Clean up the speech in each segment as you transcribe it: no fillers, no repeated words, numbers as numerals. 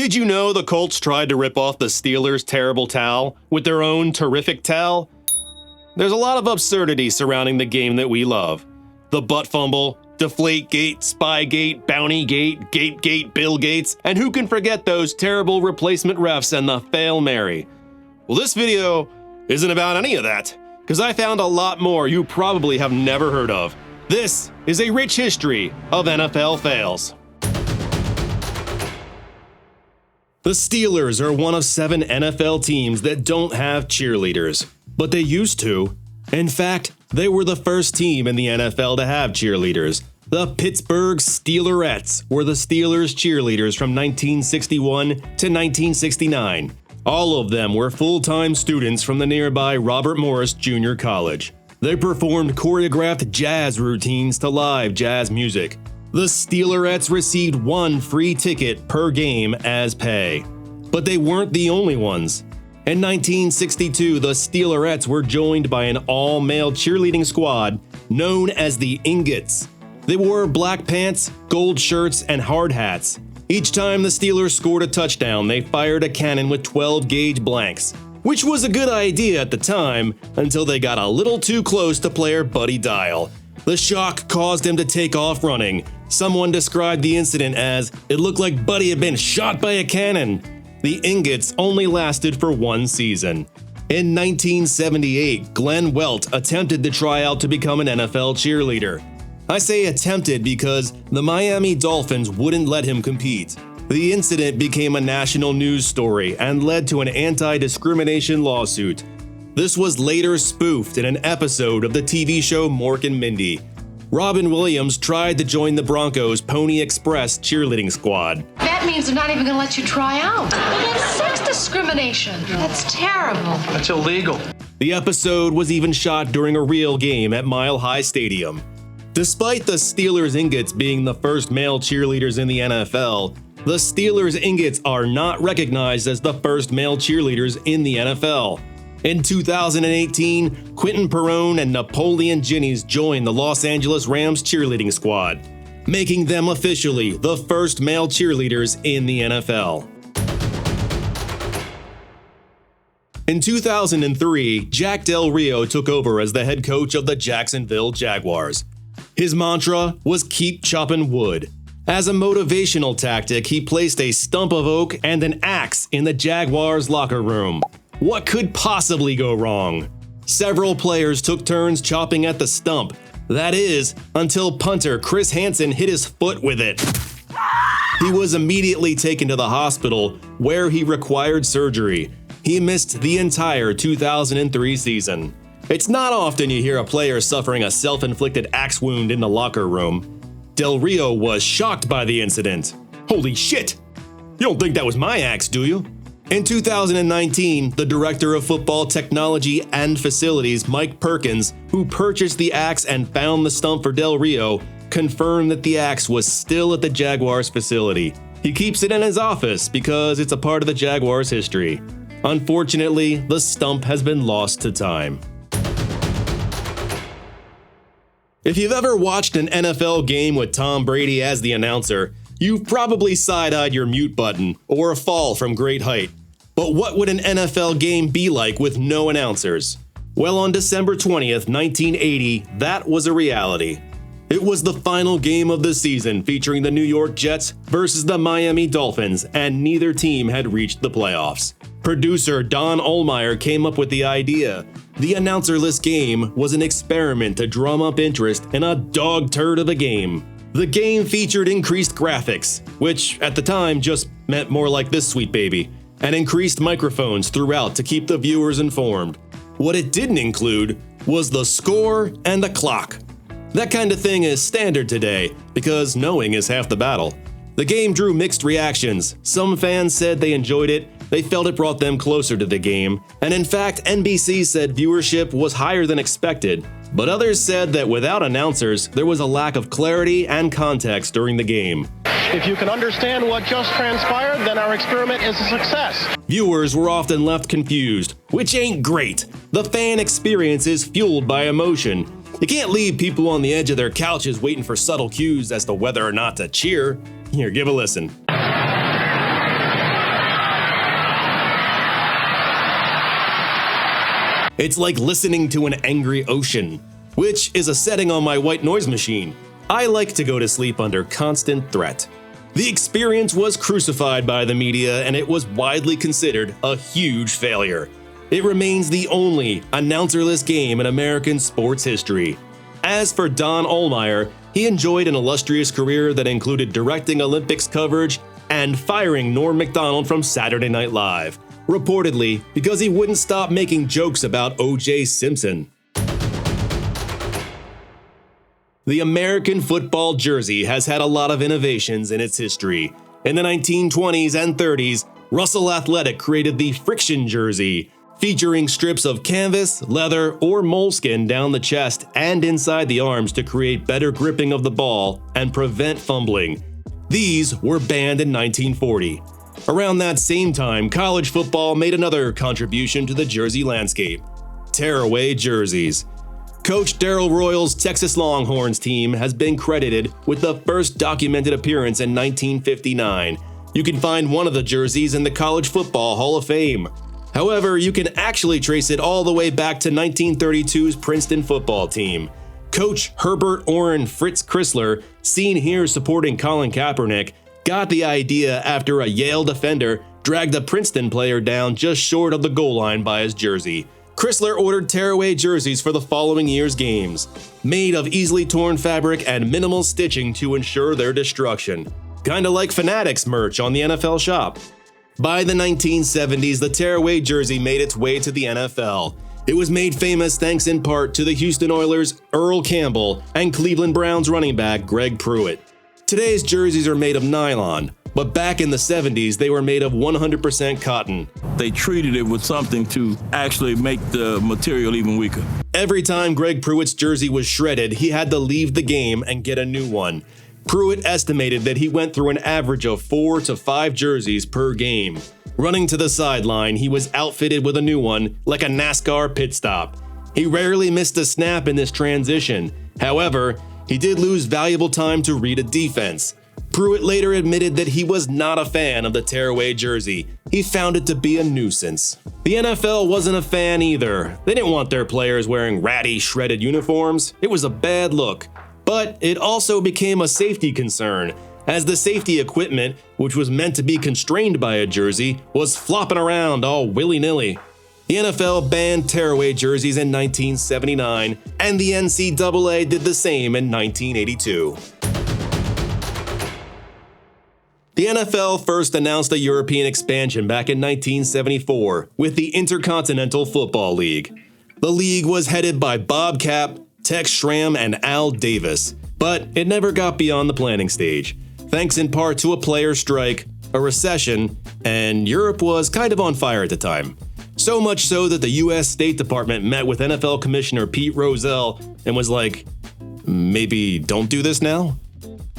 Did you know the Colts tried to rip off the Steelers' terrible towel with their own terrific towel? There's a lot of absurdity surrounding the game that we love. The butt fumble, Deflategate, Spygate, Bountygate, Gategate, Bill Gates, and who can forget those terrible replacement refs and the Fail Mary? Well, this video isn't about any of that, because I found a lot more you probably have never heard of. This is a rich history of NFL fails. The Steelers are one of 7 NFL teams that don't have cheerleaders, but they used to. In fact, they were the first team in the NFL to have cheerleaders. The Pittsburgh Steelerettes were the Steelers cheerleaders from 1961 to 1969. All of them were full-time students from the nearby Robert Morris Junior College. They performed choreographed jazz routines to live jazz music. The Steelerettes received 1 free ticket per game as pay. But they weren't the only ones. In 1962, the Steelerettes were joined by an all-male cheerleading squad known as the Ingots. They wore black pants, gold shirts, and hard hats. Each time the Steelers scored a touchdown, they fired a cannon with 12-gauge blanks, which was a good idea at the time until they got a little too close to player Buddy Dial. The shock caused him to take off running. Someone described the incident as, "It looked like Buddy had been shot by a cannon." The Ingots only lasted for 1 season. In 1978, Glenn Welt attempted to try out to become an NFL cheerleader. I say attempted because the Miami Dolphins wouldn't let him compete. The incident became a national news story and led to an anti-discrimination lawsuit. This was later spoofed in an episode of the TV show Mork and Mindy. Robin Williams tried to join the Broncos Pony Express cheerleading squad. That means they're not even going to let you try out. That's sex discrimination. That's terrible. That's illegal. The episode was even shot during a real game at Mile High Stadium. Despite the Steelers Ingots being the first male cheerleaders in the NFL, the Steelers Ingots are not recognized as the first male cheerleaders in the NFL. In 2018, Quentin Perrone and Napoleon Jennings joined the Los Angeles Rams cheerleading squad, making them officially the first male cheerleaders in the NFL. In 2003, Jack Del Rio took over as the head coach of the Jacksonville Jaguars. His mantra was "keep chopping wood." As a motivational tactic, he placed a stump of oak and an axe in the Jaguars' locker room. What could possibly go wrong? Several players took turns chopping at the stump. That is, until punter Chris Hansen hit his foot with it. He was immediately taken to the hospital, where he required surgery. He missed the entire 2003 season. It's not often you hear a player suffering a self-inflicted axe wound in the locker room. Del Rio was shocked by the incident. "Holy shit! You don't think that was my axe, do you?" In 2019, the director of football technology and facilities, Mike Perkins, who purchased the axe and found the stump for Del Rio, confirmed that the axe was still at the Jaguars facility. He keeps it in his office because it's a part of the Jaguars' history. Unfortunately, the stump has been lost to time. If you've ever watched an NFL game with Tom Brady as the announcer, you've probably side-eyed your mute button or a fall from great height. But what would an NFL game be like with no announcers? Well, on December 20th, 1980, that was a reality. It was the final game of the season featuring the New York Jets versus the Miami Dolphins, and neither team had reached the playoffs. Producer Don Ohlmeyer came up with the idea. The Announcerless Game was an experiment to drum up interest in a dog turd of a game. The game featured increased graphics, which at the time just meant more like this sweet baby, and increased microphones throughout to keep the viewers informed. What it didn't include was the score and the clock. That kind of thing is standard today, because knowing is half the battle. The game drew mixed reactions. Some fans said they enjoyed it, they felt it brought them closer to the game, and in fact, NBC said viewership was higher than expected. But others said that without announcers, there was a lack of clarity and context during the game. If you can understand what just transpired, then our experiment is a success. Viewers were often left confused, which ain't great. The fan experience is fueled by emotion. You can't leave people on the edge of their couches waiting for subtle cues as to whether or not to cheer. Here, give a listen. It's like listening to an angry ocean, which is a setting on my white noise machine. I like to go to sleep under constant threat. The experience was crucified by the media, and it was widely considered a huge failure. It remains the only announcerless game in American sports history. As for Don Ohlmeyer, he enjoyed an illustrious career that included directing Olympics coverage and firing Norm Macdonald from Saturday Night Live, reportedly because he wouldn't stop making jokes about O.J. Simpson. The American football jersey has had a lot of innovations in its history. In the 1920s and 30s, Russell Athletic created the friction jersey, featuring strips of canvas, leather, or moleskin down the chest and inside the arms to create better gripping of the ball and prevent fumbling. These were banned in 1940. Around that same time, college football made another contribution to the jersey landscape: tearaway jerseys. Coach Darrell Royal's Texas Longhorns team has been credited with the first documented appearance in 1959. You can find one of the jerseys in the College Football Hall of Fame. However, you can actually trace it all the way back to 1932's Princeton football team. Coach Herbert Orrin Fritz Chrysler, seen here supporting Colin Kaepernick, got the idea after a Yale defender dragged a Princeton player down just short of the goal line by his jersey. Chrysler ordered tearaway jerseys for the following year's games, made of easily torn fabric and minimal stitching to ensure their destruction. Kinda like Fanatics merch on the NFL shop. By the 1970s, the tearaway jersey made its way to the NFL. It was made famous thanks in part to the Houston Oilers' Earl Campbell and Cleveland Browns running back Greg Pruitt. Today's jerseys are made of nylon, but back in the 70s, they were made of 100% cotton. They treated it with something to actually make the material even weaker. Every time Greg Pruitt's jersey was shredded, he had to leave the game and get a new one. Pruitt estimated that he went through an average of 4 to 5 jerseys per game. Running to the sideline, he was outfitted with a new one, like a NASCAR pit stop. He rarely missed a snap in this transition. However, he did lose valuable time to read a defense. Pruitt later admitted that he was not a fan of the tearaway jersey. He found it to be a nuisance. The NFL wasn't a fan either. They didn't want their players wearing ratty, shredded uniforms. It was a bad look. But it also became a safety concern, as the safety equipment, which was meant to be constrained by a jersey, was flopping around all willy-nilly. The NFL banned tearaway jerseys in 1979, and the NCAA did the same in 1982. The NFL first announced a European expansion back in 1974 with the Intercontinental Football League. The league was headed by Bob Kapp, Tex Schramm, and Al Davis, but it never got beyond the planning stage, thanks in part to a player strike, a recession, and Europe was kind of on fire at the time. So much so that the US State Department met with NFL Commissioner Pete Rozelle and was like, maybe don't do this now?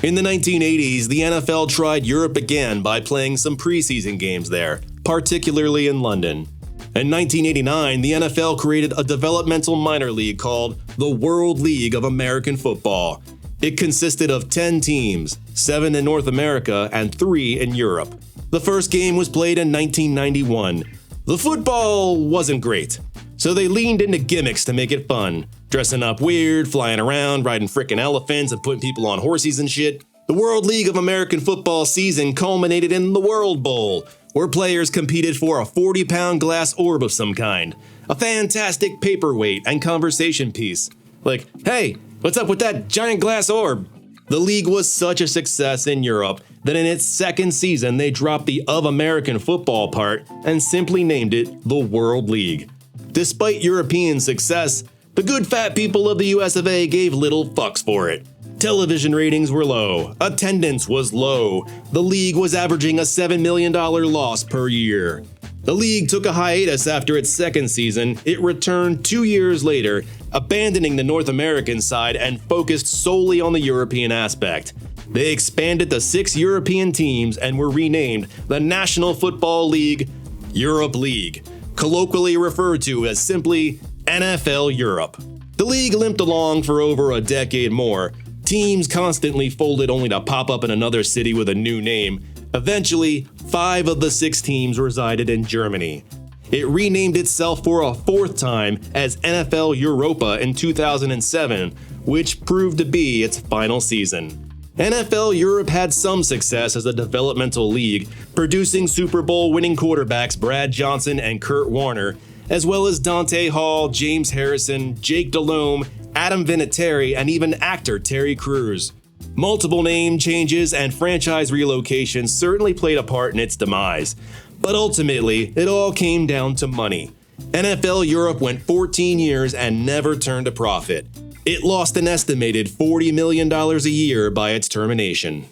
In the 1980s, the NFL tried Europe again by playing some preseason games there, particularly in London. In 1989, the NFL created a developmental minor league called the World League of American Football. It consisted of 10 teams, 7 in North America and 3 in Europe. The first game was played in 1991. The football wasn't great, so they leaned into gimmicks to make it fun. Dressing up weird, flying around, riding frickin' elephants, and putting people on horses and shit. The World League of American Football season culminated in the World Bowl, where players competed for a 40-pound glass orb of some kind, a fantastic paperweight and conversation piece. Like, hey, what's up with that giant glass orb? The league was such a success in Europe that in its second season they dropped the of American football part and simply named it the World League. Despite European success, the good fat people of the US of A gave little fucks for it. Television ratings were low, attendance was low, the league was averaging a $7 million loss per year. The league took a hiatus after its second season. It returned 2 years later, abandoning the North American side and focused solely on the European aspect. They expanded to 6 European teams and were renamed the National Football League Europe League, colloquially referred to as simply NFL Europe. The league limped along for over a decade more. Teams constantly folded only to pop up in another city with a new name. Eventually, 5 of the 6 teams resided in Germany. It renamed itself for a fourth time as NFL Europa in 2007, which proved to be its final season. NFL Europe had some success as a developmental league, producing Super Bowl winning quarterbacks Brad Johnson and Kurt Warner, as well as Dante Hall, James Harrison, Jake Delhomme, Adam Vinatieri, and even actor Terry Crews. Multiple name changes and franchise relocations certainly played a part in its demise, but ultimately, it all came down to money. NFL Europe went 14 years and never turned a profit. It lost an estimated $40 million a year by its termination.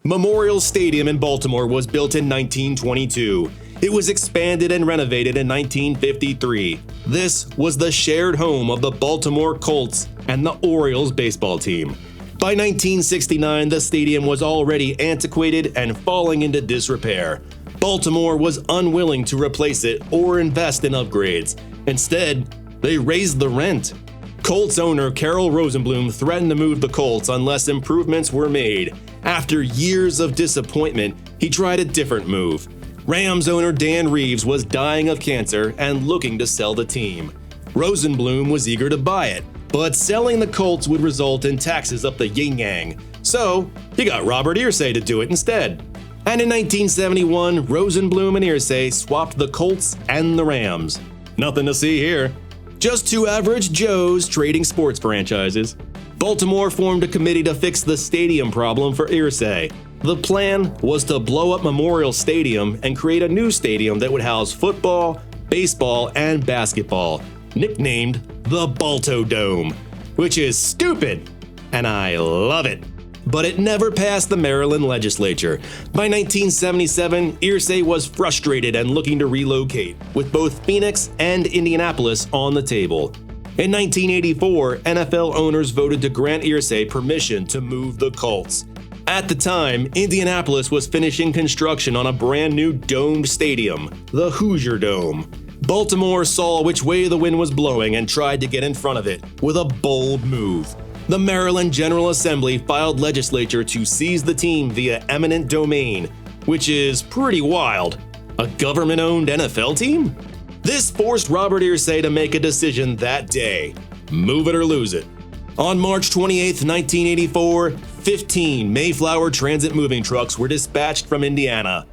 Memorial Stadium in Baltimore was built in 1922. It was expanded and renovated in 1953. This was the shared home of the Baltimore Colts and the Orioles baseball team. By 1969, the stadium was already antiquated and falling into disrepair. Baltimore was unwilling to replace it or invest in upgrades. Instead, they raised the rent. Colts owner Carroll Rosenblum threatened to move the Colts unless improvements were made. After years of disappointment, he tried a different move. Rams owner Dan Reeves was dying of cancer and looking to sell the team. Rosenblum was eager to buy it, but selling the Colts would result in taxes up the yin-yang, so he got Robert Irsay to do it instead. And in 1971, Rosenblum and Irsay swapped the Colts and the Rams. Nothing to see here. Just two average Joes trading sports franchises. Baltimore formed a committee to fix the stadium problem for Irsay. The plan was to blow up Memorial Stadium and create a new stadium that would house football, baseball, and basketball, nicknamed the Balto Dome, which is stupid, and I love it. But it never passed the Maryland legislature. By 1977, Irsay was frustrated and looking to relocate, with both Phoenix and Indianapolis on the table. In 1984, NFL owners voted to grant Irsay permission to move the Colts. At the time, Indianapolis was finishing construction on a brand new domed stadium, the Hoosier Dome. Baltimore saw which way the wind was blowing and tried to get in front of it with a bold move. The Maryland General Assembly filed legislature to seize the team via eminent domain, which is pretty wild. A government-owned NFL team? This forced Robert Irsay to make a decision that day: move it or lose it. On March 28, 1984, 15 Mayflower Transit moving trucks were dispatched from Indiana.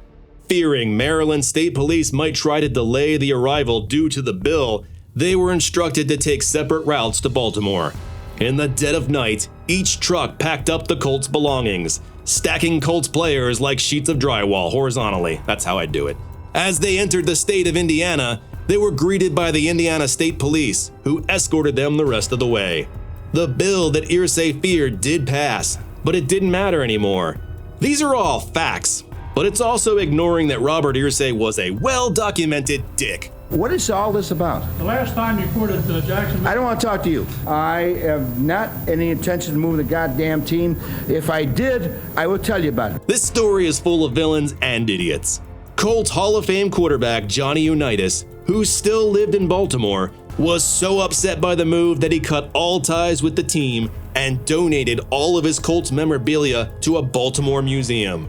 Fearing Maryland State Police might try to delay the arrival due to the bill, they were instructed to take separate routes to Baltimore. In the dead of night, each truck packed up the Colts' belongings, stacking Colts players like sheets of drywall horizontally. That's how I'd do it. As they entered the state of Indiana, they were greeted by the Indiana State Police, who escorted them the rest of the way. The bill that Irsay feared did pass, but it didn't matter anymore. These are all facts, but it's also ignoring that Robert Irsay was a well-documented dick. What is all this about? The last time you quoted Jackson... I don't want to talk to you. I have not any intention of moving the goddamn team. If I did, I will tell you about it. This story is full of villains and idiots. Colts Hall of Fame quarterback Johnny Unitas, who still lived in Baltimore, was so upset by the move that he cut all ties with the team and donated all of his Colts memorabilia to a Baltimore museum.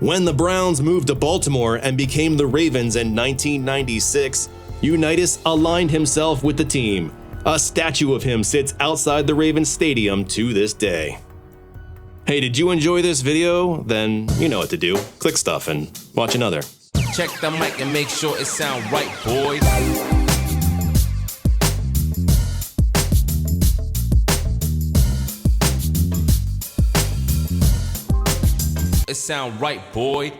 When the Browns moved to Baltimore and became the Ravens in 1996, Unitas aligned himself with the team. A statue of him sits outside the Ravens Stadium to this day. Hey, did you enjoy this video? Then you know what to do. Click stuff and watch another. Check the mic and make sure it sound right, boys. It sound right, boy.